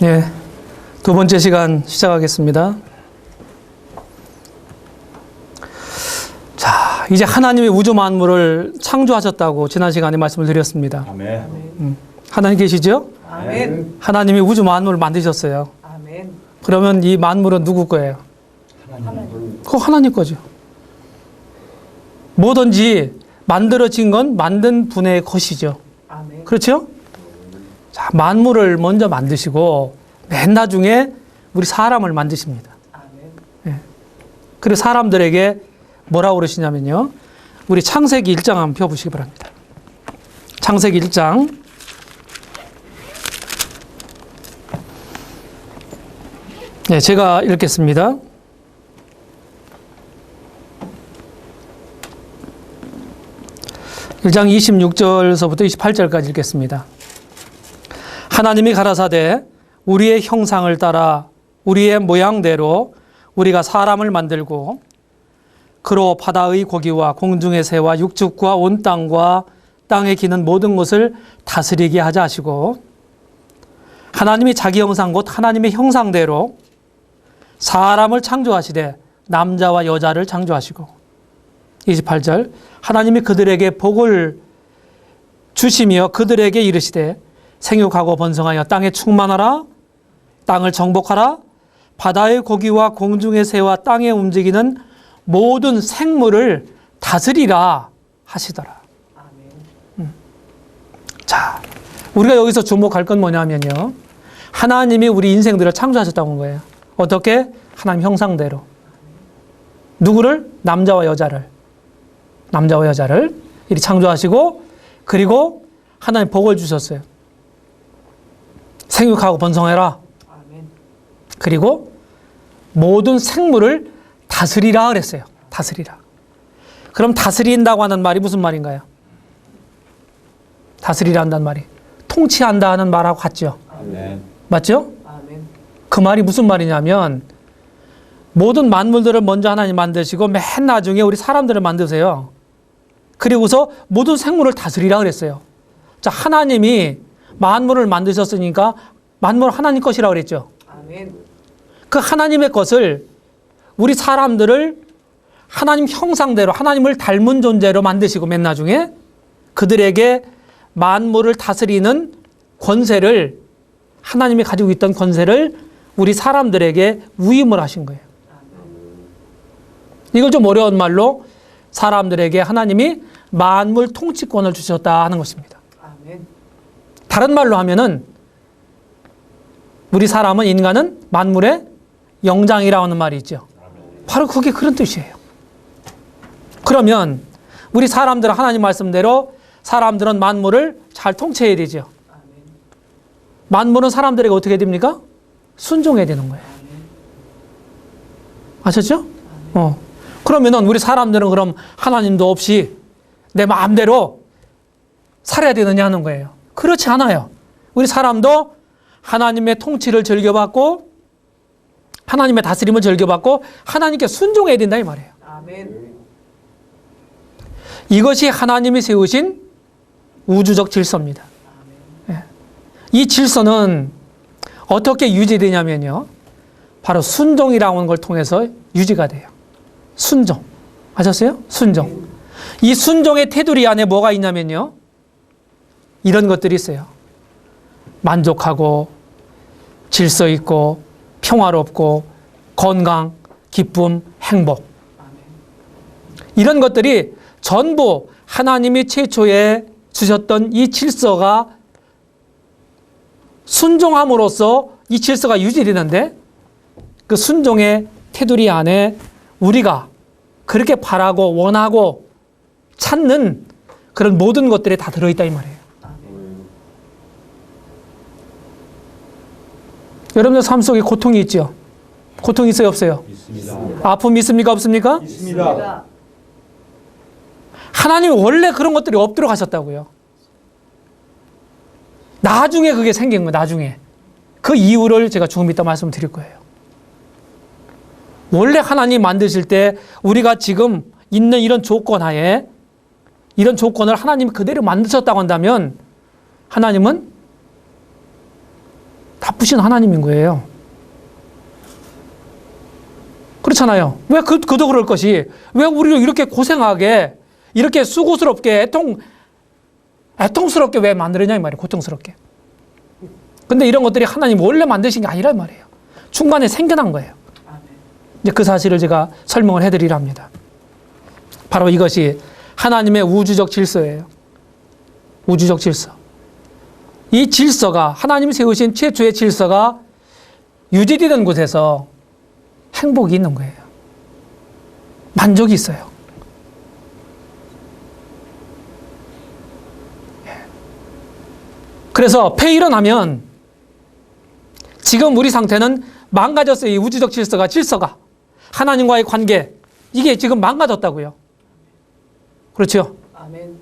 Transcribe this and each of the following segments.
예, 두 번째 시간 시작하겠습니다. 자, 이제 하나님이 우주 만물을 창조하셨다고 지난 시간에 말씀을 드렸습니다. 아멘. 하나님 계시죠? 아멘. 하나님이 우주 만물을 만드셨어요. 아멘. 그러면 이 만물은 누구 거예요? 하나님. 그거 하나님 거죠. 뭐든지 만들어진 건 만든 분의 것이죠. 아멘. 그렇죠? 자, 만물을 먼저 만드시고 맨 나중에 우리 사람을 만드십니다. 아멘. 그리고 사람들에게 뭐라고 그러시냐면요. 우리 창세기 1장 한번 펴보시기 바랍니다. 창세기 1장. 네, 제가 읽겠습니다. (1장) 26절서부터 28절까지 읽겠습니다. 하나님이 가라사대 우리의 형상을 따라 우리의 모양대로 우리가 사람을 만들고 그로 바다의 고기와 공중의 새와 육축과 온 땅과 땅에 기는 모든 것을 다스리게 하자 하시고, 하나님이 자기 형상 곧 하나님의 형상대로 사람을 창조하시되 남자와 여자를 창조하시고, 28절 하나님이 그들에게 복을 주시며 그들에게 이르시되 생육하고 번성하여 땅에 충만하라, 땅을 정복하라, 바다의 고기와 공중의 새와 땅에 움직이는 모든 생물을 다스리라 하시더라. 자, 우리가 여기서 주목할 건 뭐냐면요, 하나님이 우리 인생들을 창조하셨다는 거예요. 어떻게? 하나님 형상대로. 누구를? 남자와 여자를 이리 창조하시고, 그리고 하나님 복을 주셨어요. 생육하고 번성해라. 아멘. 그리고 모든 생물을 다스리라 그랬어요. 다스리라. 그럼 다스린다고 하는 말이 무슨 말인가요? 다스리라 한다는 말이 통치한다 하는 말하고 같죠. 아멘. 맞죠? 아멘. 그 말이 무슨 말이냐면, 모든 만물들을 먼저 하나님 만드시고 맨 나중에 우리 사람들을 만드세요. 그리고서 모든 생물을 다스리라 그랬어요. 자, 하나님이 만물을 만드셨으니까 만물 하나님 것이라고 그랬죠. 아멘. 그 하나님의 것을, 우리 사람들을 하나님 형상대로 하나님을 닮은 존재로 만드시고 맨 나중에 그들에게 만물을 다스리는 권세를, 하나님이 가지고 있던 권세를 우리 사람들에게 위임을 하신 거예요. 이걸 좀 어려운 말로 사람들에게 하나님이 만물 통치권을 주셨다 하는 것입니다. 아멘. 다른 말로 하면은 우리 사람은, 인간은 만물의 영장이라고 하는 말이 있죠. 바로 그게 그런 뜻이에요. 그러면 우리 사람들은 하나님 말씀대로 사람들은 만물을 잘 통치해야 되죠. 아멘. 만물은 사람들에게 어떻게 됩니까? 순종해야 되는 거예요. 아셨죠? 그러면은 우리 사람들은 그럼 하나님도 없이 내 마음대로 살아야 되느냐 하는 거예요. 그렇지 않아요. 우리 사람도 하나님의 통치를 즐겨받고 하나님의 다스림을 즐겨받고 하나님께 순종해야 된다 이 말이에요. 아멘. 이것이 하나님이 세우신 우주적 질서입니다. 예. 이 질서는 어떻게 유지되냐면요, 바로 순종이라고 하는 걸 통해서 유지가 돼요. 순종. 아셨어요? 순종. 이 순종의 테두리 안에 뭐가 있냐면요, 이런 것들이 있어요. 만족하고 질서 있고 평화롭고 건강, 기쁨, 행복. 이런 것들이 전부 하나님이 최초에 주셨던 이 질서가 순종함으로써 이 질서가 유지되는데, 그 순종의 테두리 안에 우리가 그렇게 바라고 원하고 찾는 그런 모든 것들이 다 들어있다 이 말이에요. 여러분들 삶 속에 고통이 있죠? 고통이 있어요, 없어요? 있습니다. 아픔이 있습니까, 없습니까? 있습니다. 하나님이 원래 그런 것들이 없도록 하셨다고요. 나중에 그게 생긴 거예요, 나중에. 그 이유를 제가 조금 이따 말씀드릴 거예요. 원래 하나님 만드실 때 우리가 지금 있는 이런 조건 하에, 이런 조건을 하나님이 그대로 만드셨다고 한다면 하나님은 바쁘신 하나님인 거예요. 그렇잖아요. 왜 그도 그럴 것이, 왜 우리를 이렇게 고생하게, 이렇게 수고스럽게, 애통스럽게 왜 만들었냐, 이 말이에요. 고통스럽게. 근데 이런 것들이 하나님 원래 만드신 게 아니란 말이에요. 중간에 생겨난 거예요. 이제 그 사실을 제가 설명을 해드리려 합니다. 바로 이것이 하나님의 우주적 질서예요. 우주적 질서. 이 질서가, 하나님이 세우신 최초의 질서가 유지되는 곳에서 행복이 있는 거예요. 만족이 있어요. 그래서 폐일어나면 지금 우리 상태는 망가졌어요. 이 우주적 질서가 하나님과의 관계, 이게 지금 망가졌다고요. 그렇죠? 아멘.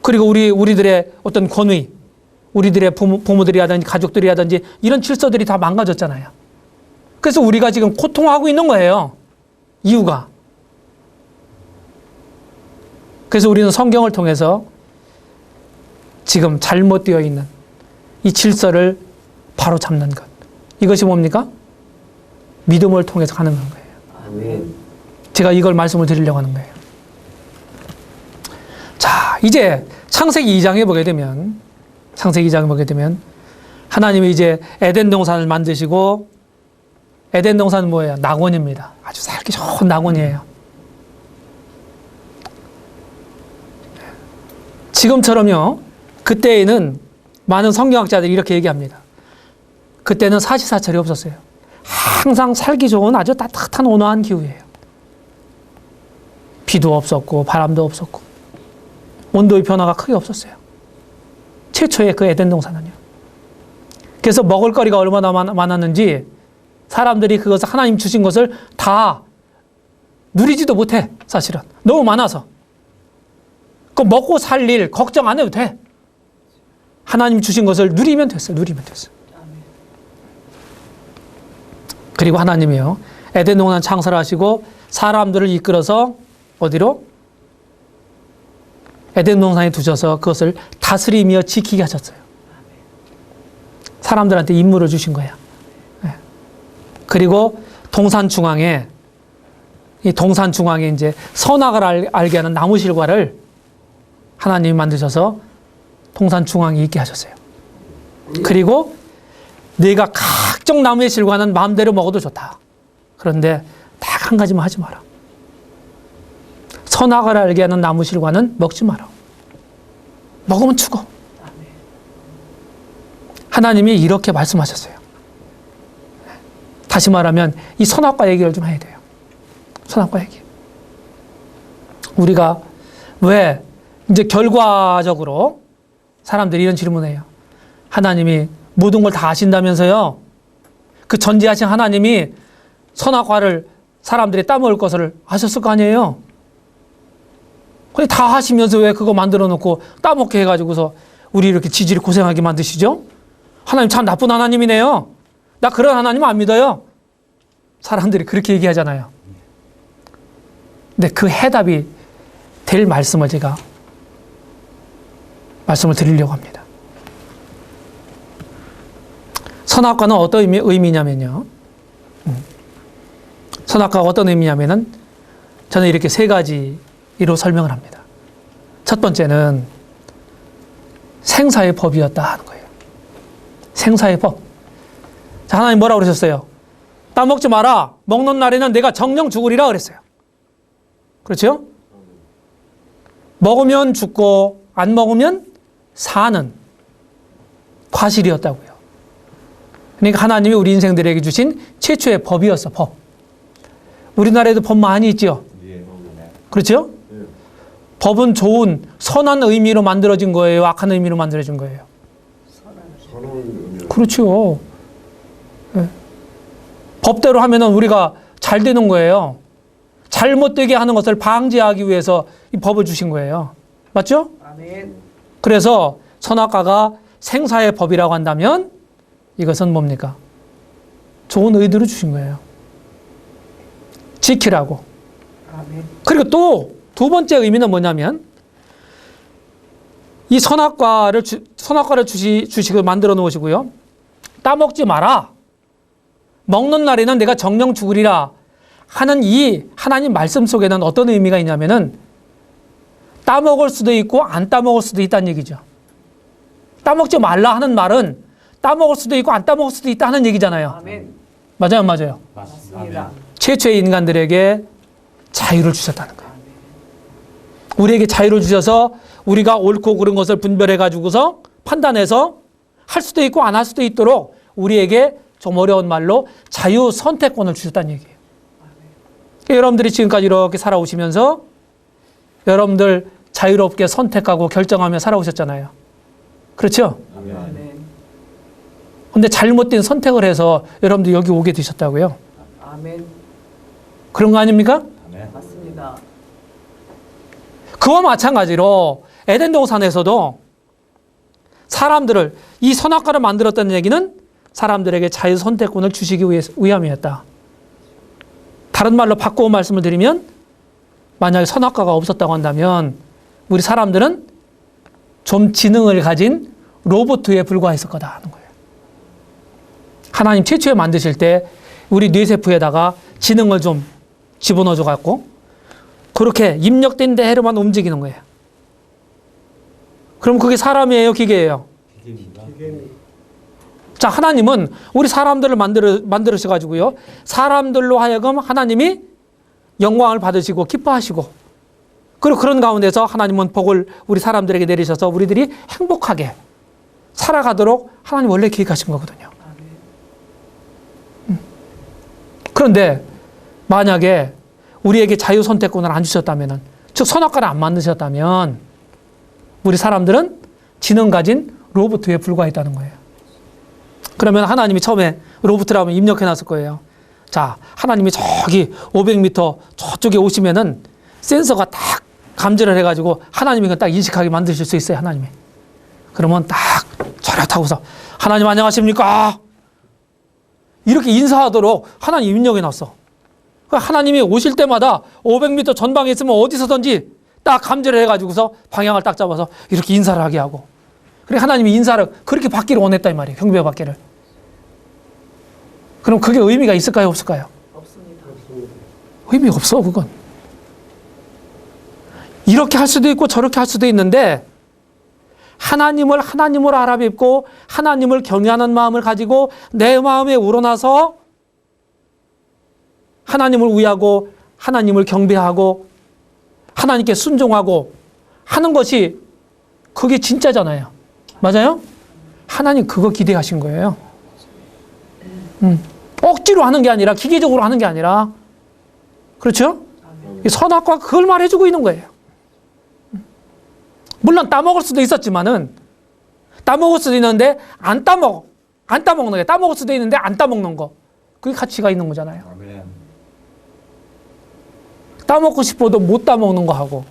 그리고 우리들의 어떤 권위, 우리들의 부모들이라든지 가족들이라든지 이런 질서들이 다 망가졌잖아요. 그래서 우리가 지금 고통하고 있는 거예요. 이유가. 그래서 우리는 성경을 통해서 지금 잘못되어 있는 이 질서를 바로 잡는 것. 이것이 뭡니까? 믿음을 통해서 가는 거예요. 아멘. 제가 이걸 말씀을 드리려고 하는 거예요. 자, 이제 창세기 2장에 보게 되면, 하나님이 이제 에덴 동산을 만드시고, 에덴 동산은 뭐예요? 낙원입니다. 아주 살기 좋은 낙원이에요. 지금처럼요, 그때에는 많은 성경학자들이 이렇게 얘기합니다. 그때는 사시사철이 없었어요. 항상 살기 좋은 아주 따뜻한 온화한 기후예요. 비도 없었고 바람도 없었고 온도의 변화가 크게 없었어요. 최초의 그 에덴 동산은요. 그래서 먹을거리가 얼마나 많았는지 사람들이 그것을, 하나님 주신 것을 다 누리지도 못해. 사실은 너무 많아서. 그 먹고 살 일 걱정 안 해도 돼. 하나님 주신 것을 누리면 됐어요. 그리고 하나님이요, 에덴 동산 창설을 하시고 사람들을 이끌어서 어디로? 에덴 동산에 두셔서 그것을 다스리며 지키게 하셨어요. 사람들한테 임무를 주신 거야. 그리고 동산 중앙에 이제 선악을 알게 하는 나무 실과를 하나님이 만드셔서 동산 중앙에 있게 하셨어요. 그리고 네가 각종 나무의 실과는 마음대로 먹어도 좋다. 그런데 딱 한 가지만 하지 마라. 선악을 알게 하는 나무 실과는 먹지 마라. 먹으면 죽어. 하나님이 이렇게 말씀하셨어요. 다시 말하면 이 선악과 얘기를 좀 해야 돼요. 선악과 얘기. 우리가 왜 이제 결과적으로 사람들이 이런 질문을 해요. 하나님이 모든 걸 다 아신다면서요. 그 전지하신 하나님이 선악과를 사람들이 따먹을 것을 아셨을 거 아니에요. 근데 다 하시면서 왜 그거 만들어 놓고 따먹게 해가지고서 우리 이렇게 지질이 고생하게 만드시죠? 하나님 참 나쁜 하나님이네요. 나 그런 하나님 안 믿어요. 사람들이 그렇게 얘기하잖아요. 근데 그 해답이 될 말씀을 제가 말씀을 드리려고 합니다. 선악과는 어떤 의미냐면요. 선악과가 어떤 의미냐면은 저는 이렇게 세 가지로 설명을 합니다. 첫 번째는 생사의 법이었다 하는 거예요. 생사의 법. 자, 하나님 뭐라고 그러셨어요? 따먹지 마라. 먹는 날에는 내가 정령 죽으리라 그랬어요. 그렇죠? 먹으면 죽고 안 먹으면 사는 과실이었다고요. 그러니까 하나님이 우리 인생들에게 주신 최초의 법이었어. 법. 우리나라에도 법 많이 있죠. 그렇죠? 법은 좋은 선한 의미로 만들어진 거예요? 악한 의미로 만들어진 거예요? 그렇죠. 네. 법대로 하면은 우리가 잘 되는 거예요. 잘못되게 하는 것을 방지하기 위해서 이 법을 주신 거예요. 맞죠? 아멘. 그래서 선악과가 생사의 법이라고 한다면 이것은 뭡니까? 좋은 의도로 주신 거예요. 지키라고. 아멘. 그리고 또 두 번째 의미는 뭐냐면 이 선악과를 주시고 만들어 놓으시고요. 따먹지 마라. 먹는 날에는 내가 정령 죽으리라 하는 이 하나님 말씀 속에는 어떤 의미가 있냐면은 따먹을 수도 있고 안 따먹을 수도 있다는 얘기죠. 따먹지 말라 하는 말은 따먹을 수도 있고 안 따먹을 수도 있다 하는 얘기잖아요. 아멘. 맞아요, 맞아요. 맞습니다. 최초의 인간들에게 자유를 주셨다는 거예요. 우리에게 자유를 주셔서 우리가 옳고 그른 것을 분별해 가지고서 판단해서 할 수도 있고 안 할 수도 있도록 우리에게 좀 어려운 말로 자유 선택권을 주셨다는 얘기예요. 여러분들이 지금까지 이렇게 살아오시면서 여러분들 자유롭게 선택하고 결정하며 살아오셨잖아요. 그렇죠? 아멘. 근데 잘못된 선택을 해서 여러분들 여기 오게 되셨다고요. 아멘. 그런 거 아닙니까? 아멘. 맞습니다. 그와 마찬가지로 에덴 동산에서도 사람들을 이 선악과를 만들었다는 얘기는 사람들에게 자유 선택권을 주시기 위함이었다. 다른 말로 바꾸어 말씀을 드리면 만약에 선악과가 없었다고 한다면 우리 사람들은 좀 지능을 가진 로봇에 불과했을 거다 하는 거예요. 하나님 최초에 만드실 때 우리 뇌세포에다가 지능을 좀 집어넣어 갖고 그렇게 입력된 대로만 움직이는 거예요. 그럼 그게 사람이에요, 기계예요? 기계입니다. 자, 하나님은 우리 사람들을 만들으셔가지고요. 사람들로 하여금 하나님이 영광을 받으시고 기뻐하시고 그리고 그런 가운데서 하나님은 복을 우리 사람들에게 내리셔서 우리들이 행복하게 살아가도록 하나님 원래 계획하신 거거든요. 그런데 만약에 우리에게 자유 선택권을 안 주셨다면, 즉 선악과를 안 만드셨다면 우리 사람들은 지능 가진 로봇에 불과했다는 거예요. 그러면 하나님이 처음에 로봇을 하면 입력해 놨을 거예요. 자, 하나님이 저기 500m 저쪽에 오시면은 센서가 딱 감지를 해가지고 하나님이 그걸 딱 인식하게 만드실 수 있어요, 하나님이. 그러면 딱 저렴하고서 하나님 안녕하십니까? 이렇게 인사하도록 하나님 입력해 놨어. 하나님이 오실 때마다 500m 전방에 있으면 어디서든지 딱 감지를 해가지고서 방향을 딱 잡아서 이렇게 인사를 하게 하고. 그래 하나님이 인사를 그렇게 받기를 원했다 이 말이에요. 경배 받기를. 그럼 그게 의미가 있을까요, 없을까요? 없습니다. 의미가 없어, 그건. 이렇게 할 수도 있고 저렇게 할 수도 있는데 하나님을 하나님으로 알아뵙고 하나님을 경외하는 마음을 가지고 내 마음에 우러나서 하나님을 위하고 하나님을 경배하고 하나님께 순종하고 하는 것이 그게 진짜잖아요. 맞아요? 하나님 그거 기대하신 거예요. 억지로 하는 게 아니라 기계적으로 하는 게 아니라 그렇죠? 선악과 그걸 말해주고 있는 거예요. 물론 따먹을 수도 있었지만은 따먹을 수도 있는데 안 따먹는 거 따먹을 수도 있는데 안 따먹는 거 그게 가치가 있는 거잖아요. 아멘. 따먹고 싶어도 못 따먹는 거 하고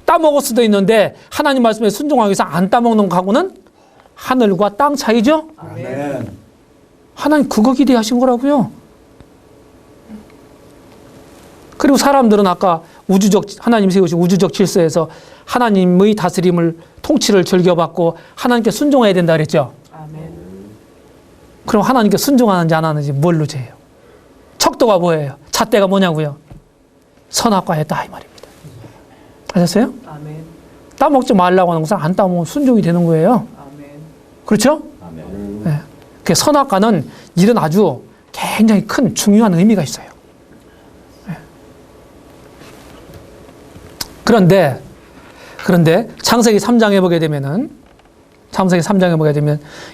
따먹을 수도 있는데 하나님 말씀에 순종하기 위해서 안 따먹는 거 하고는 하늘과 땅 차이죠? 아멘. 하나님 그거 기대하신 거라고요. 그리고 사람들은 아까 하나님 세우신 우주적 질서에서 하나님의 다스림을 통치를 즐겨받고 하나님께 순종해야 된다 그랬죠. 아멘. 그럼 하나님께 순종하는지 안 하는지 뭘로 재요? 척도가 뭐예요? 잣대가 뭐냐고요? 선악과였다 이 말입니다. 아셨어요? 아멘. 따먹지 말라고 하는 것은 안 따먹으면 순종이 되는 거예요. 아멘. 그렇죠? 아멘. 네. 그 선악과는 이런 아주 굉장히 큰 중요한 의미가 있어요. 네. 그런데 창세기 3장에 보게 되면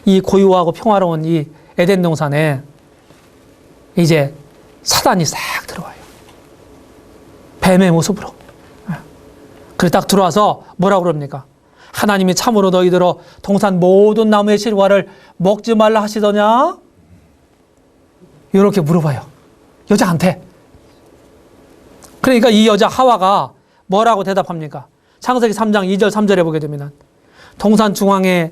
이 고요하고 평화로운 이 에덴 동산에 이제 사단이 싹 들어와요. 뱀의 모습으로. 그래 딱 들어와서 뭐라고 그럽니까? 하나님이 참으로 너희들어 동산 모든 나무의 실과를 먹지 말라 하시더냐? 이렇게 물어봐요. 여자한테. 그러니까 이 여자 하와가 뭐라고 대답합니까? 창세기 3장 2절 3절에 보게 되면 동산 중앙에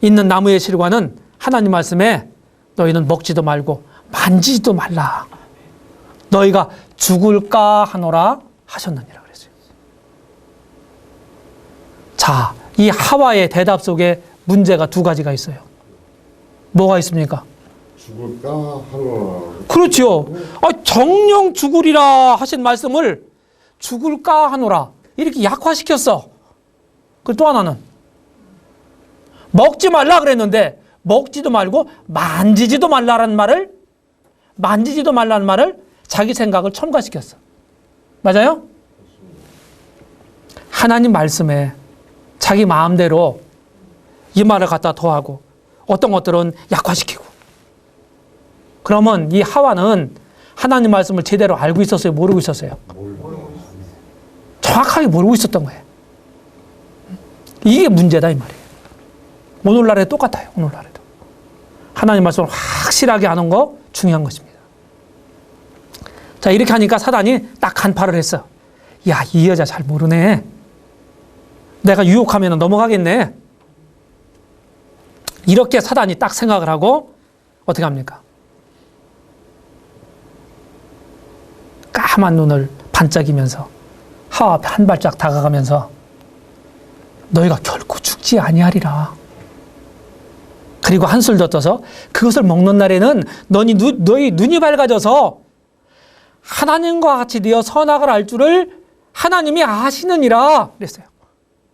있는 나무의 실과는 하나님 말씀에 너희는 먹지도 말고 만지지도 말라. 너희가 죽을까 하노라 하셨느니라 그랬어요. 자, 이 하와의 대답 속에 문제가 두 가지가 있어요. 뭐가 있습니까? 죽을까 하노라. 그렇죠. 정령 죽으리라 하신 말씀을 죽을까 하노라 이렇게 약화시켰어. 그리고 또 하나는 먹지 말라 그랬는데 먹지도 말고 만지지도 말라는 말을 자기 생각을 첨가시켰어. 맞아요? 하나님 말씀에 자기 마음대로 이 말을 갖다 더하고 어떤 것들은 약화시키고. 그러면 이 하와는 하나님 말씀을 제대로 알고 있었어요? 모르고 있었어요? 정확하게 모르고 있었던 거예요. 이게 문제다 이 말이에요. 오늘날에 똑같아요. 오늘날에도. 하나님 말씀을 확실하게 아는 거 중요한 것입니다. 자, 이렇게 하니까 사단이 딱 간파를 했어. 야, 이 여자 잘 모르네. 내가 유혹하면 넘어가겠네. 이렇게 사단이 딱 생각을 하고 어떻게 합니까? 까만 눈을 반짝이면서 하와 앞에 한 발짝 다가가면서 너희가 결코 죽지 아니하리라. 그리고 한술 더 떠서 그것을 먹는 날에는 너희 눈이 밝아져서 하나님과 같이 되어 선악을 알 줄을 하나님이 아시느니라 그랬어요.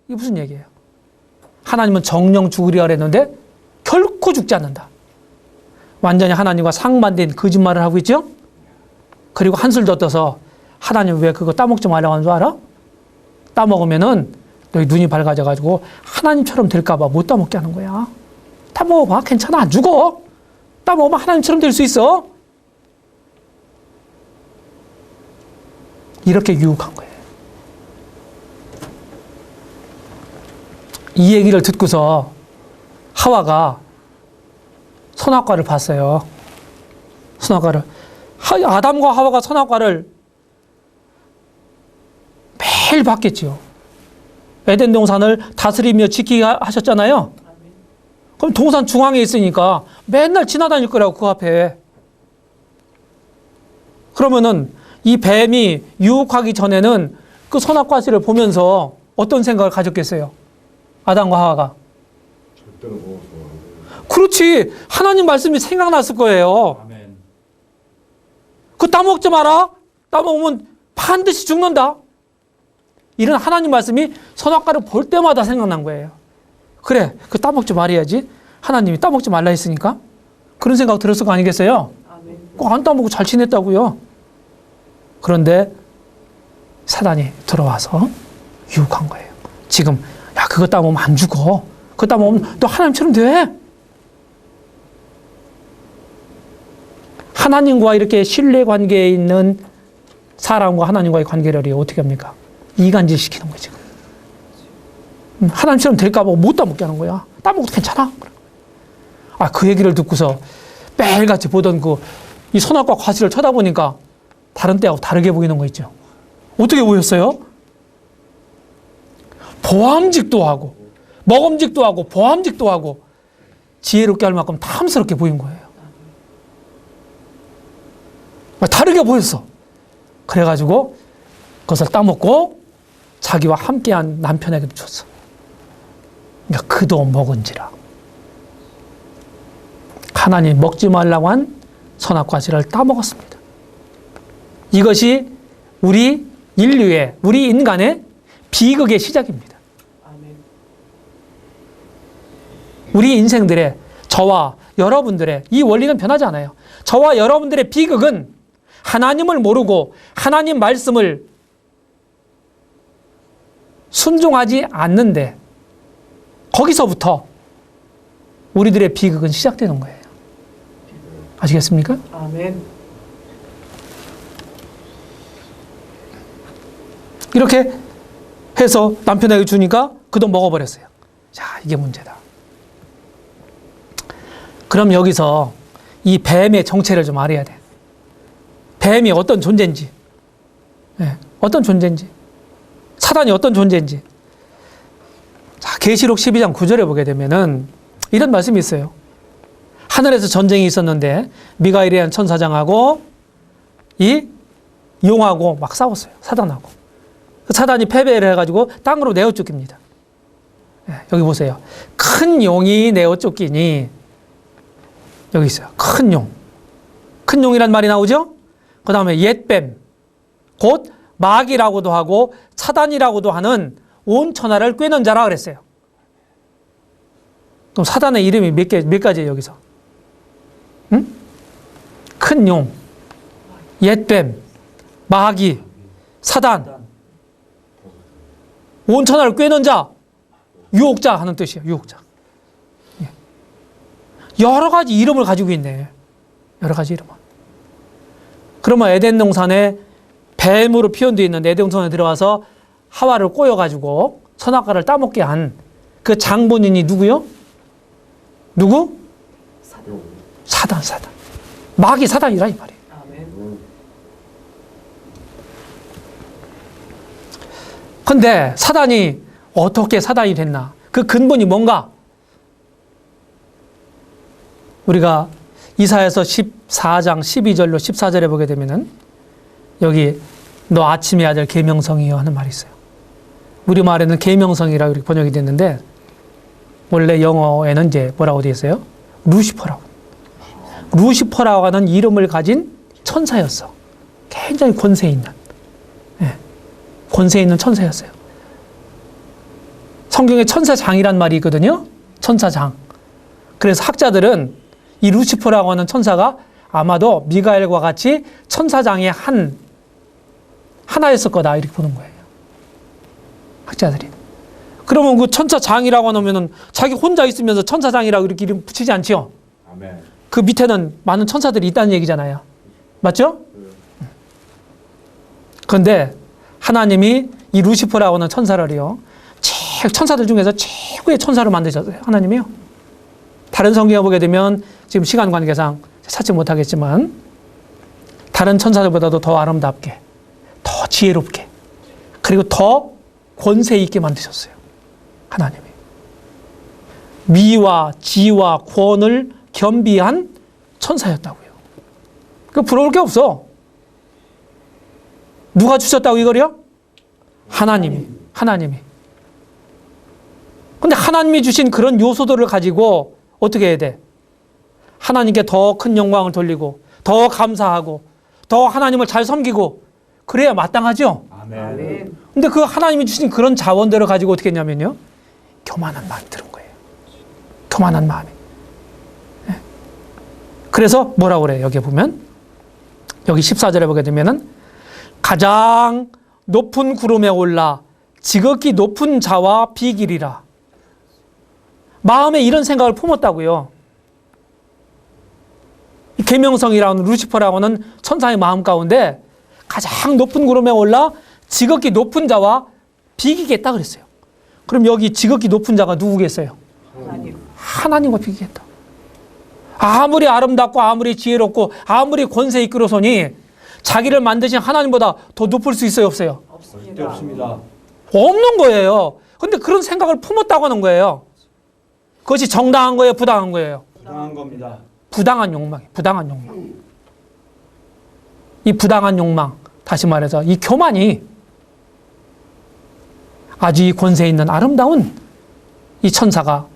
이게 무슨 얘기예요? 하나님은 정령 죽으리라 그랬는데 결코 죽지 않는다. 완전히 하나님과 상반된 거짓말을 하고 있죠? 그리고 한술 더 떠서 하나님 왜 그거 따먹지 말라고 하는 줄 알아? 따먹으면은 너희 눈이 밝아져가지고 하나님처럼 될까봐 못 따먹게 하는 거야. 따먹어봐. 괜찮아. 안 죽어. 따먹으면 하나님처럼 될 수 있어. 이렇게 유혹한 거예요. 이 얘기를 듣고서 하와가 선악과를 봤어요. 선악과를. 아담과 하와가 선악과를 매일 봤겠지요. 에덴 동산을 다스리며 지키게 하셨잖아요. 그럼 동산 중앙에 있으니까 맨날 지나다닐 거라고 그 앞에. 그러면은 이 뱀이 유혹하기 전에는 그 선악과실을 보면서 어떤 생각을 가졌겠어요? 아담과 하와가. 절대로 먹어서 안 돼. 그렇지. 하나님 말씀이 생각났을 거예요. 아멘. 그 따먹지 마라. 따먹으면 반드시 죽는다. 이런 하나님 말씀이 선악과를 볼 때마다 생각난 거예요. 그래, 그 따먹지 말아야지. 하나님이 따먹지 말라 했으니까. 그런 생각 들었을 거 아니겠어요? 꼭 안 따먹고 잘 지냈다고요. 그런데 사단이 들어와서 유혹한 거예요. 지금 야, 그거 따먹으면 안 죽어. 그거 따먹으면 너 하나님처럼 돼. 하나님과 이렇게 신뢰 관계에 있는 사람과 하나님과의 관계를 어떻게 합니까? 이간질 시키는 거예요, 지금. 하나님처럼 될까봐 못 따먹게 하는 거야. 따먹어도 괜찮아. 그 얘기를 듣고서 매일같이 보던 이 선악과 과실을 쳐다보니까 다른 때하고 다르게 보이는 거 있죠. 어떻게 보였어요? 보암직도 하고, 먹음직도 하고, 보암직도 하고, 지혜롭게 할 만큼 탐스럽게 보인 거예요. 다르게 보였어. 그래가지고 그것을 따먹고 자기와 함께한 남편에게도 줬어. 그러니까 그도 먹은지라. 하나님 먹지 말라고 한 선악과실을 따먹었습니다. 이것이 우리 인류의, 우리 인간의 비극의 시작입니다. 우리 인생들의, 저와 여러분들의 이 원리는 변하지 않아요. 저와 여러분들의 비극은 하나님을 모르고 하나님 말씀을 순종하지 않는데 거기서부터 우리들의 비극은 시작되는 거예요. 아시겠습니까? 아멘. 이렇게 해서 남편에게 주니까 그 돈 먹어버렸어요. 자, 이게 문제다. 그럼 여기서 이 뱀의 정체를 좀 알아야 돼. 뱀이 어떤 존재인지, 어떤 존재인지, 사단이 어떤 존재인지. 자, 계시록 12장 9절에 보게 되면은 이런 말씀이 있어요. 하늘에서 전쟁이 있었는데 미가엘이라는 천사장하고 이 용하고 막 싸웠어요. 사단하고. 사단이 패배를 해가지고 땅으로 내어 쫓깁니다. 여기 보세요. 큰 용이 내어 쫓기니 여기 있어요. 큰 용. 큰 용이란 말이 나오죠? 그 다음에 옛뱀. 곧 마귀라고도 하고 사단이라고도 하는 온 천하를 꿰는 자라 그랬어요. 그럼 사단의 이름이 몇 가지예요, 여기서? 응? 큰 용, 옛뱀, 마귀, 사단. 온 천하를 꿰는 자, 유혹자 하는 뜻이에요, 유혹자. 예. 여러 가지 이름을 가지고 있네. 여러 가지 이름을. 그러면 에덴 동산에 뱀으로 표현되어 있는 에덴 동산에 들어와서 하와를 꼬여가지고 선악과를 따먹게 한 그 장본인이 누구요? 누구? 사단. 마귀 사단이라 이 말이에요. 근데 사단이 어떻게 사단이 됐나? 그 근본이 뭔가? 우리가 이사야서 14장 12절로 14절에 보게 되면은 여기 너 아침의 아들 계명성이여 하는 말이 있어요. 우리말에는 계명성이라고 이렇게 번역이 됐는데 원래 영어에는 이제 뭐라고 되어 있어요? 루시퍼라고. 루시퍼라고 하는 이름을 가진 천사였어. 굉장히 권세 있는. 권세 있는 천사였어요. 성경에 천사장이란 말이 있거든요. 천사장. 그래서 학자들은 이 루시퍼라고 하는 천사가 아마도 미가엘과 같이 천사장의 하나였을 거다 이렇게 보는 거예요. 학자들이. 그러면 그 천사장이라고 하면 자기 혼자 있으면서 천사장이라고 이렇게 이름 붙이지 않지요? 아멘. 그 밑에는 많은 천사들이 있다는 얘기잖아요. 맞죠? 그런데 하나님이 이 루시퍼라고 하는 천사를요, 천사들 중에서 최고의 천사로 만드셨어요. 하나님이요. 다른 성경에 보게 되면 지금 시간 관계상 찾지 못하겠지만 다른 천사들보다도 더 아름답게, 더 지혜롭게, 그리고 더 권세 있게 만드셨어요. 하나님이. 미와 지와 권을 겸비한 천사였다고요. 그 부러울 게 없어. 누가 주셨다고 이거요? 하나님이. 근데 하나님이 주신 그런 요소들을 가지고 어떻게 해야 돼? 하나님께 더 큰 영광을 돌리고 더 감사하고 더 하나님을 잘 섬기고 그래야 마땅하죠? 아멘. 근데 그 하나님이 주신 그런 자원들을 가지고 어떻게 했냐면요, 교만한 마음이 드는 거예요. 교만한 마음이. 그래서 뭐라고 그래요? 여기 보면 여기 14절에 보게 되면은 가장 높은 구름에 올라 지극히 높은 자와 비길이라. 마음에 이런 생각을 품었다고요. 계명성이라는 루시퍼라고 하는 천사의 마음 가운데 가장 높은 구름에 올라 지극히 높은 자와 비기겠다 그랬어요. 그럼 여기 지극히 높은 자가 누구겠어요? 하나님과 비기겠다. 아무리 아름답고 아무리 지혜롭고 아무리 권세 이끌어서니 자기를 만드신 하나님보다 더 높을 수 있어요, 없어요? 절대 없습니다. 없는 거예요. 근데 그런 생각을 품었다고 하는 거예요. 그것이 정당한 거예요, 부당한 거예요? 부당한 겁니다. 부당한 욕망이에요. 부당한 욕망. 이 부당한 욕망, 다시 말해서 이 교만이 아주 이 권세 있는 아름다운 이 천사가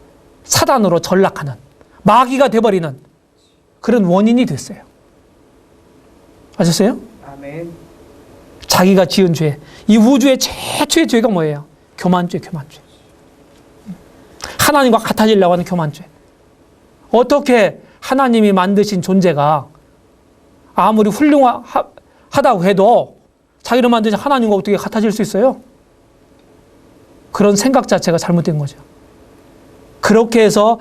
사단으로 전락하는, 마귀가 돼버리는 그런 원인이 됐어요. 아셨어요? 아멘. 자기가 지은 죄, 이 우주의 최초의 죄가 뭐예요? 교만죄. 하나님과 같아지려고 하는 교만죄. 어떻게 하나님이 만드신 존재가 아무리 훌륭하다고 해도 자기를 만드신 하나님과 어떻게 같아질 수 있어요? 그런 생각 자체가 잘못된 거죠. 그렇게 해서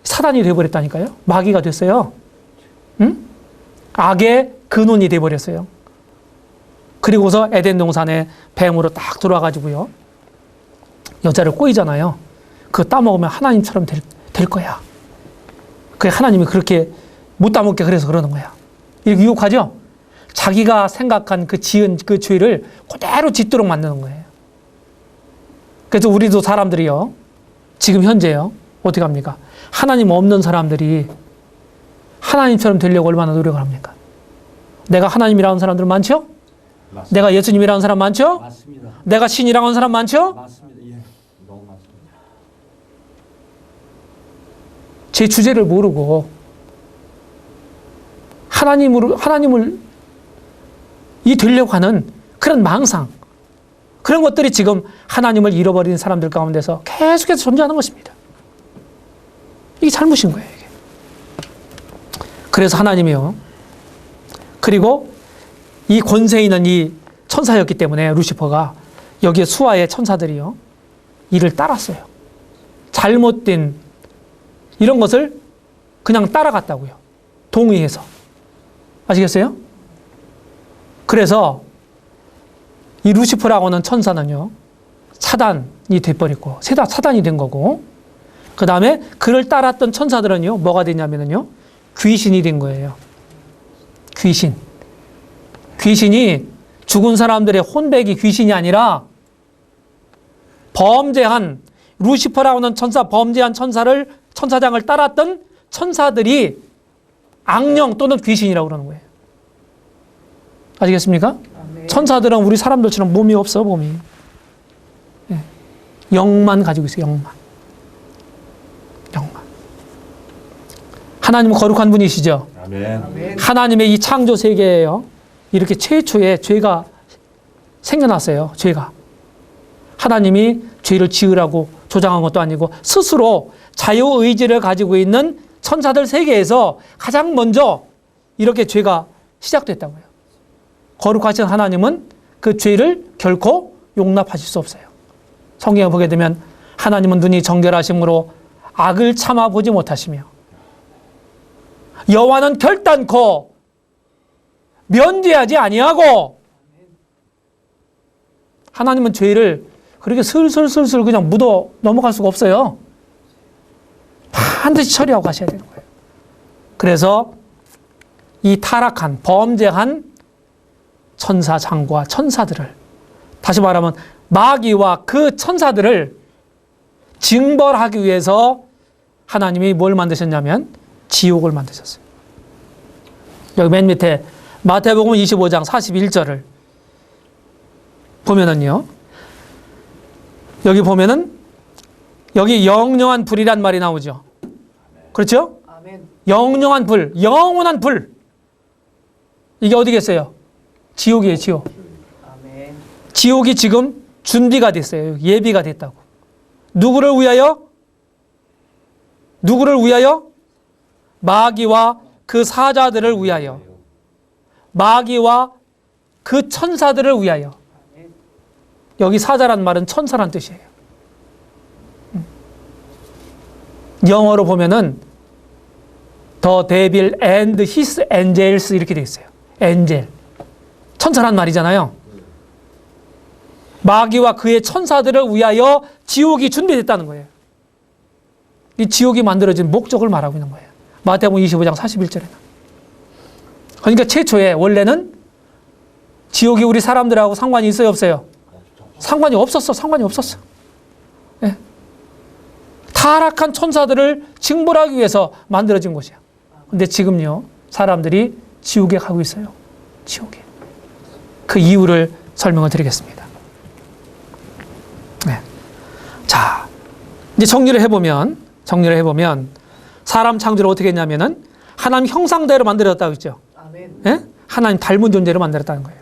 사단이 되어버렸다니까요. 마귀가 됐어요. 응? 악의 근원이 되어버렸어요. 그리고서 에덴 동산에 뱀으로 딱 들어와가지고요, 여자를 꼬이잖아요. 그거 따먹으면 하나님처럼 될 거야. 그 하나님이 그렇게 못 따먹게 그래서 그러는 거야. 이렇게 유혹하죠? 자기가 생각한 그 지은 그 죄를 그대로 짓도록 만드는 거예요. 그래서 우리도 사람들이요, 지금 현재요, 어떻게 합니까? 하나님 없는 사람들이 하나님처럼 되려고 얼마나 노력을 합니까? 내가 하나님이라는 사람들 많죠? 맞습니다. 내가 예수님이라는 사람 많죠? 맞습니다. 내가 신이라고 하는 사람 많죠? 맞습니다. 예. 너무 맞습니다. 제 주제를 모르고 하나님을 되려고 하는 그런 망상, 그런 것들이 지금 하나님을 잃어버린 사람들 가운데서 계속해서 존재하는 것입니다. 이게 잘못인 거예요, 이게. 그래서 하나님이요. 그리고 이 권세 있는 이 천사였기 때문에 루시퍼가 여기에 수하의 천사들이요. 이를 따랐어요. 잘못된 이런 것을 그냥 따라갔다고요. 동의해서. 아시겠어요? 그래서 이 루시퍼라고 하는 천사는요. 사단이 돼버리고 사단이 된 거고, 그 다음에 그를 따랐던 천사들은요. 뭐가 되냐면요. 귀신이 된 거예요. 귀신이 죽은 사람들의 혼백이 귀신이 아니라 범죄한 루시퍼라고 하는 범죄한 천사장을 따랐던 천사들이 악령 또는 귀신이라고 그러는 거예요. 아시겠습니까? 천사들은 우리 사람들처럼 몸이 없어, 몸이. 예. 영만 가지고 있어요, 영만. 하나님은 거룩한 분이시죠? 아멘. 하나님의 이 창조 세계에요. 이렇게 최초의 죄가 생겨났어요, 죄가. 하나님이 죄를 지으라고 조장한 것도 아니고 스스로 자유의지를 가지고 있는 천사들 세계에서 가장 먼저 이렇게 죄가 시작됐다고요. 거룩하신 하나님은 그 죄를 결코 용납하실 수 없어요. 성경에 보게 되면 하나님은 눈이 정결하심으로 악을 참아보지 못하시며 여호와는 결단코 면제하지 아니하고, 하나님은 죄를 그렇게 슬슬 그냥 묻어 넘어갈 수가 없어요. 반드시 처리하고 가셔야 되는 거예요. 그래서 이 타락한 범죄한 천사장과 천사들을, 다시 말하면 마귀와 그 천사들을 징벌하기 위해서 하나님이 뭘 만드셨냐면 지옥을 만드셨어요. 여기 맨 밑에 마태복음 25장 41절을 보면은요. 여기 보면은 여기 영영한 불이란 말이 나오죠. 그렇죠? 아멘. 영영한 불, 영원한 불. 이게 어디겠어요? 지옥이에요, 지옥. 아멘. 지옥이 지금 준비가 됐어요. 예비가 됐다고. 누구를 위하여? 마귀와 그 사자들을 위하여. 마귀와 그 천사들을 위하여. 여기 사자란 말은 천사란 뜻이에요. 영어로 보면은 The devil and his angels 이렇게 되어 있어요. 엔젤. 천사란 말이잖아요. 마귀와 그의 천사들을 위하여 지옥이 준비됐다는 거예요. 이 지옥이 만들어진 목적을 말하고 있는 거예요. 마태복음 25장 41절에는. 그러니까 최초에 원래는 지옥이 우리 사람들하고 상관이 있어요, 없어요? 상관이 없었어. 예. 타락한 천사들을 징벌하기 위해서 만들어진 것이야. 근데 지금요, 사람들이 지옥에 가고 있어요. 지옥에. 그 이유를 설명을 드리겠습니다. 네. 자, 이제 정리를 해보면 사람 창조를 어떻게 했냐면은 하나님 형상대로 만들었다고 했죠. 아멘. 예? 하나님 닮은 존재로 만들었다는 거예요.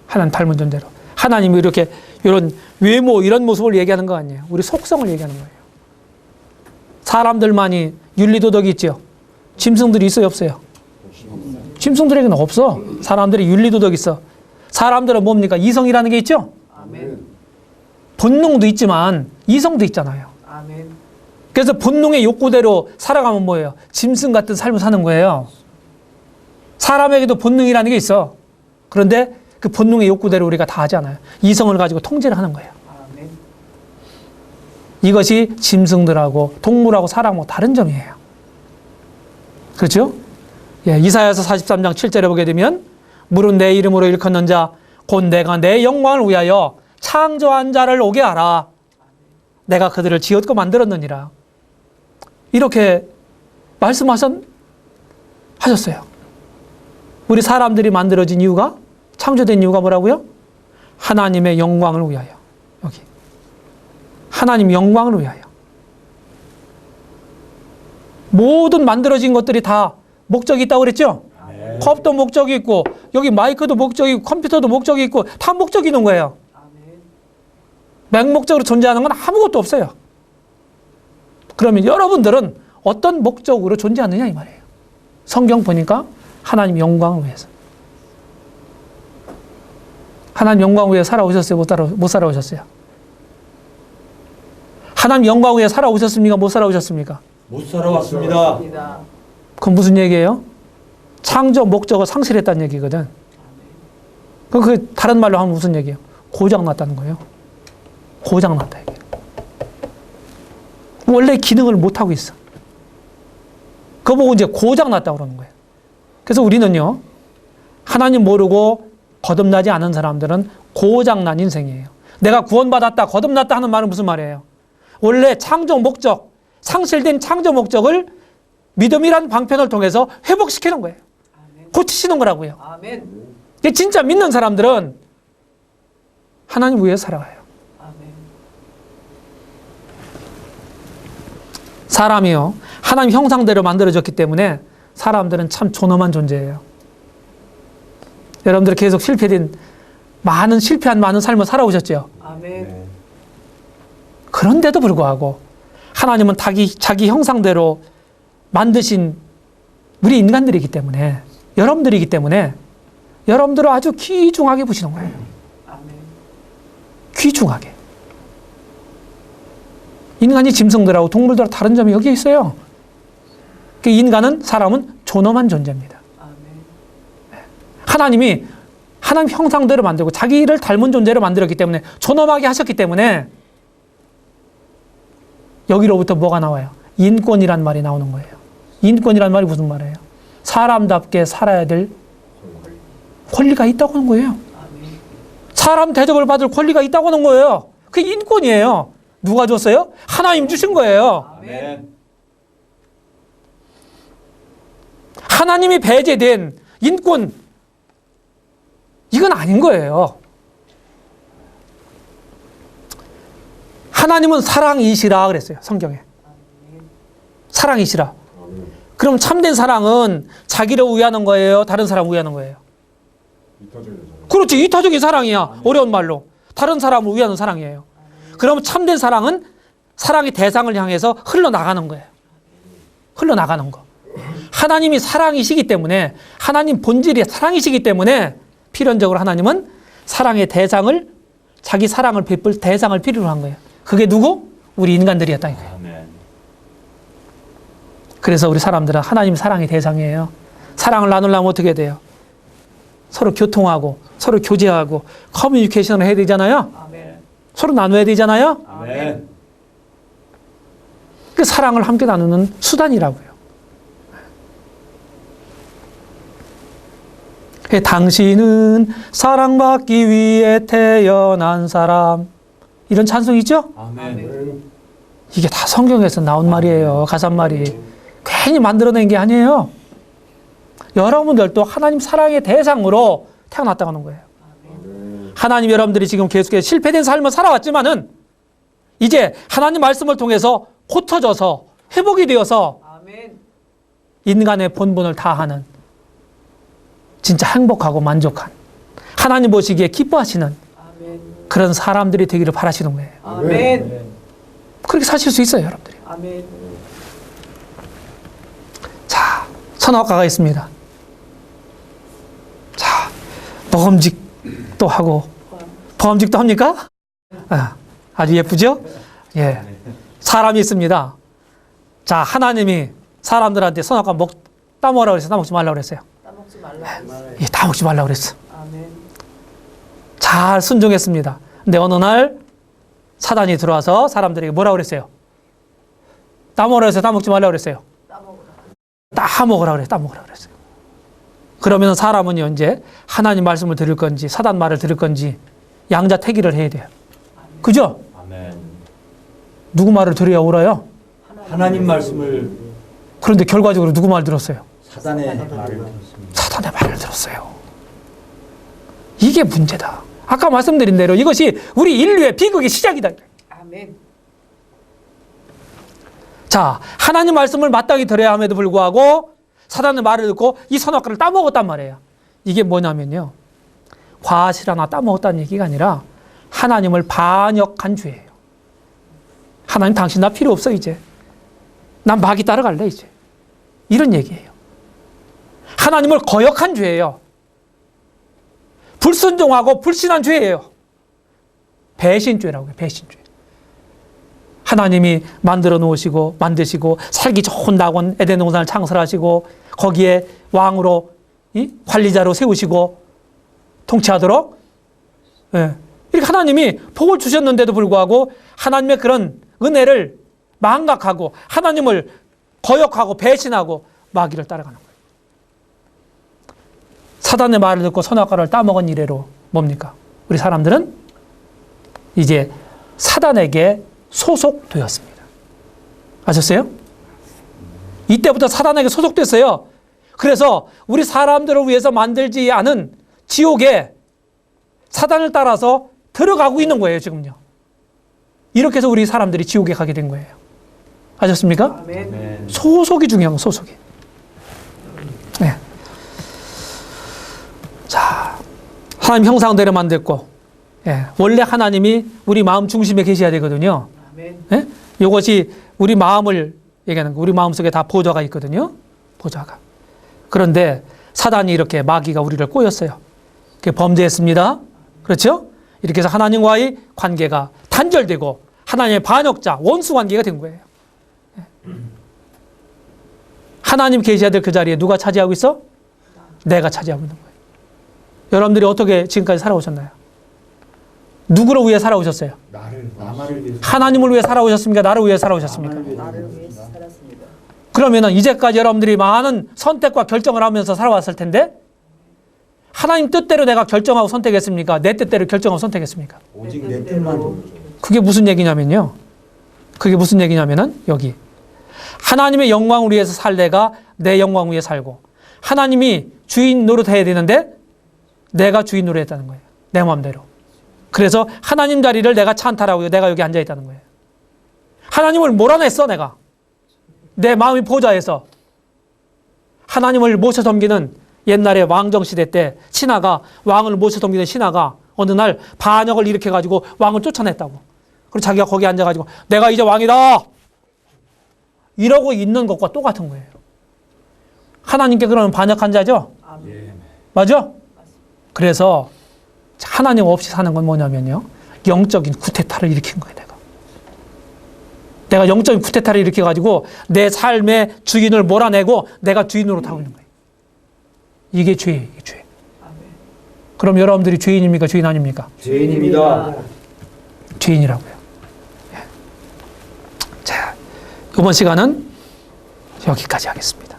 하나님 닮은 존재로. 하나님이 이렇게 이런 외모 이런 모습을 얘기하는 거 아니에요. 우리 속성을 얘기하는 거예요. 사람들만이 윤리도덕이 있죠. 짐승들이 있어요, 없어요? 짐승들에게는 없어. 사람들이 윤리도덕이 있어. 사람들은 뭡니까? 이성이라는 게 있죠. 아멘. 본능도 있지만 이성도 있잖아요. 아멘. 그래서 본능의 욕구대로 살아가면 뭐예요? 짐승 같은 삶을 사는 거예요. 사람에게도 본능이라는 게 있어. 그런데 그 본능의 욕구대로 우리가 다 하지 않아요. 이성을 가지고 통제를 하는 거예요. 아멘. 이것이 짐승들하고 동물하고 사람하고 다른 점이에요. 그렇죠? 예, 이사야서 43장 7절에 보게 되면 물은 내 이름으로 일컫는 자 곧 내가 내 영광을 위하여 창조한 자를 오게 하라. 내가 그들을 지었고 만들었느니라. 이렇게 말씀하셨어요. 우리 사람들이 만들어진 이유가, 창조된 이유가 뭐라고요? 하나님의 영광을 위하여. 여기. 하나님 영광을 위하여. 모든 만들어진 것들이 다 목적이 있다고 그랬죠? 컵도 목적이 있고 여기 마이크도 목적이 있고 컴퓨터도 목적이 있고 다 목적이 있는 거예요. 맹목적으로 존재하는 건 아무것도 없어요. 그러면 여러분들은 어떤 목적으로 존재하느냐 이 말이에요. 성경 보니까 하나님 영광을 위해서. 하나님 영광 위해 살아오셨어요? 못 살아오셨어요? 하나님 영광 위해 살아오셨습니까? 못 살아오셨습니까? 못 살아왔습니다. 그건 무슨 얘기예요? 창조 목적을 상실했다는 얘기거든. 그 다른 말로 하면 무슨 얘기예요? 고장났다는 거예요. 고장났다 이게. 원래 기능을 못 하고 있어. 그거 보고 이제 고장났다고 그러는 거예요. 그래서 우리는요, 하나님 모르고 거듭나지 않은 사람들은 고장난 인생이에요. 내가 구원받았다, 거듭났다 하는 말은 무슨 말이에요? 원래 창조 목적, 상실된 창조 목적을 믿음이란 방편을 통해서 회복시키는 거예요. 고치시는 거라고요. 아멘. 진짜 믿는 사람들은 하나님 위해 살아가요. 아멘. 사람이요, 하나님 형상대로 만들어졌기 때문에 사람들은 참 존엄한 존재예요. 여러분들 계속 실패한 많은 삶을 살아오셨죠. 아멘. 네. 그런데도 불구하고 하나님은 자기 형상대로 만드신 우리 인간들이기 때문에, 여러분들이기 때문에 여러분들을 아주 귀중하게 보시는 거예요. 아멘. 귀중하게. 인간이 짐승들하고 동물들하고 다른 점이 여기에 있어요. 사람은 존엄한 존재입니다. 아멘. 하나님이 하나님 형상대로 만들고 자기를 닮은 존재로 만들었기 때문에, 존엄하게 하셨기 때문에 여기로부터 뭐가 나와요? 인권이란 말이 나오는 거예요. 인권이란 말이 무슨 말이에요? 사람답게 살아야 될 권리가 있다고 하는 거예요. 아멘. 사람 대접을 받을 권리가 있다고 하는 거예요. 그게 인권이에요. 누가 줬어요? 하나님 주신 거예요. 아멘. 하나님이 배제된 인권, 이건 아닌 거예요. 하나님은 사랑이시라 그랬어요, 성경에. 사랑이시라. 그럼 참된 사랑은 자기를 위하는 거예요? 다른 사람을 위하는 거예요? 이타적인 사람. 그렇지, 이타적인 사랑이야. 어려운 말로. 다른 사람을 위하는 사랑이에요. 그러면 참된 사랑은 사랑의 대상을 향해서 흘러나가는 거예요. 흘러나가는 거. 하나님이 사랑이시기 때문에, 하나님 본질이 사랑이시기 때문에 필연적으로 하나님은 사랑의 대상을, 자기 사랑을 베풀 대상을 필요로 한 거예요. 그게 누구? 우리 인간들이었다 이거예요. 아멘. 그래서 우리 사람들은 하나님 사랑의 대상이에요. 사랑을 나누려면 어떻게 돼요? 서로 교통하고, 서로 교제하고, 커뮤니케이션을 해야 되잖아요. 아멘. 서로 나눠야 되잖아요. 아멘. 그 사랑을 함께 나누는 수단이라고요. 당신은 사랑받기 위해 태어난 사람. 이런 찬송이 있죠? 아멘. 이게 다 성경에서 나온 말이에요. 가사말이. 괜히 만들어낸 게 아니에요. 여러분들도 하나님 사랑의 대상으로 태어났다고 하는 거예요. 하나님, 여러분들이 지금 계속해서 실패된 삶을 살아왔지만은 이제 하나님 말씀을 통해서 고쳐져서 회복이 되어서 아멘. 인간의 본분을 다하는, 진짜 행복하고 만족한, 하나님 보시기에 기뻐하시는 아멘. 그런 사람들이 되기를 바라시는 거예요. 아멘. 그렇게 사실 수 있어요, 여러분들이. 아멘. 자, 선악과가 있습니다. 자, 먹음직도 하고, 범직도 합니까? 아주 예쁘죠? 예. 사람이 있습니다. 자, 하나님이 사람들한테 선악과 따먹으라고 그랬어요? 따먹지 말라고 그랬어요? 따먹지 말라. 예, 따먹지 말라고 그랬어. 아멘. 잘 순종했습니다. 근데 어느 날 사단이 들어와서 사람들에게 뭐라고 그랬어요? 따먹으라고 해서 따먹지 말라고 그랬어요? 따먹으라고 그랬어요. 따먹으라고 그랬어요. 그러면 사람은요, 이제 하나님 말씀을 들을 건지 사단 말을 들을 건지 양자택일을 해야 돼요. 그죠? 아멘. 누구 말을 들어야 옳아요? 하나님 말씀을 그런데 결과적으로 누구 말 들었어요? 사단의 말을 들었습니다. 사단의 말을 들었어요. 이게 문제다. 아까 말씀드린 대로 이것이 우리 인류의 비극의 시작이다. 아멘. 자, 하나님 말씀을 마땅히 들어야 함에도 불구하고 사단의 말을 듣고 이 선악과를 따먹었단 말이에요. 이게 뭐냐면요. 과실 하나 따먹었다는 얘기가 아니라 하나님을 반역한 죄예요. 하나님 당신 나 필요 없어 이제. 난 마귀 따라갈래 이제. 이런 얘기예요. 하나님을 거역한 죄예요. 불순종하고 불신한 죄예요. 배신죄라고 해요. 배신죄. 하나님이 만드시고 살기 좋은 낙원 에덴 동산을 창설하시고 거기에 왕으로 관리자로 세우시고 통치하도록 이렇게 하나님이 복을 주셨는데도 불구하고 하나님의 그런 은혜를 망각하고 하나님을 거역하고 배신하고 마귀를 따라가는 거예요. 사단의 말을 듣고 선악과를 따먹은 이래로 뭡니까? 우리 사람들은 이제 사단에게 소속되었습니다. 아셨어요? 이때부터 사단에게 소속됐어요. 그래서 우리 사람들을 위해서 만들지 않은 지옥에 사단을 따라서 들어가고 있는 거예요, 지금요. 이렇게 해서 우리 사람들이 지옥에 가게 된 거예요. 아셨습니까? 아멘. 네. 소속이 중요한 거, 소속이. 네. 자, 하나님 형상대로 만들고, 원래 하나님이 우리 마음 중심에 계셔야 되거든요. 아멘. 예? 이것이 우리 마음을 얘기하는 거. 우리 마음 속에 다 보좌가 있거든요. 보좌가. 그런데 사단이 이렇게 마귀가 우리를 꼬였어요. 그게 범죄했습니다. 그렇죠? 이렇게 해서 하나님과의 관계가 단절되고 하나님의 반역자, 원수 관계가 된 거예요. 하나님 계셔야 될 그 자리에 누가 차지하고 있어? 내가 차지하고 있는 거예요. 여러분들이 어떻게 지금까지 살아오셨나요? 누구를 위해 살아오셨어요? 나만을 위해서. 하나님을 위해 살아오셨습니까? 나를 위해 살아오셨습니까? 나를 위해서 살았습니다. 그러면은 이제까지 여러분들이 많은 선택과 결정을 하면서 살아왔을 텐데 하나님 뜻대로 내가 결정하고 선택했습니까? 내 뜻대로 결정하고 선택했습니까? 오직 내 뜻만. 그게 무슨 얘기냐면요. 그게 무슨 얘기냐면은 여기 하나님의 영광을 위해서 살래가 내 영광을 위해 살고 하나님이 주인 노릇해야 되는데 내가 주인 노릇했다는 거예요. 내 마음대로. 그래서 하나님 자리를 내가 찬탈하고 내가 여기 앉아있다는 거예요. 하나님을 몰아냈어 내가. 내 마음이 보좌에서. 하나님을 모셔 섬기는 옛날에 왕정시대 때 신하가 왕을 모셔 섬기는 신하가 어느 날 반역을 일으켜가지고 왕을 쫓아냈다고. 그리고 자기가 거기 앉아가지고 내가 이제 왕이다 이러고 있는 것과 똑같은 거예요. 하나님께 그러면 반역한 자죠? 아멘. 맞아? 그래서 하나님 없이 사는 건 뭐냐면요. 영적인 쿠데타를 일으킨 거예요. 내가 영적인 쿠데타를 일으켜가지고 내 삶의 주인을 몰아내고 내가 주인으로 타고 있는 거예요. 이게 죄예요. 이게 죄. 아멘. 그럼 여러분들이 죄인입니까? 죄인 아닙니까? 죄인입니다. 죄인이라고요. 자, 이번 시간은 여기까지 하겠습니다.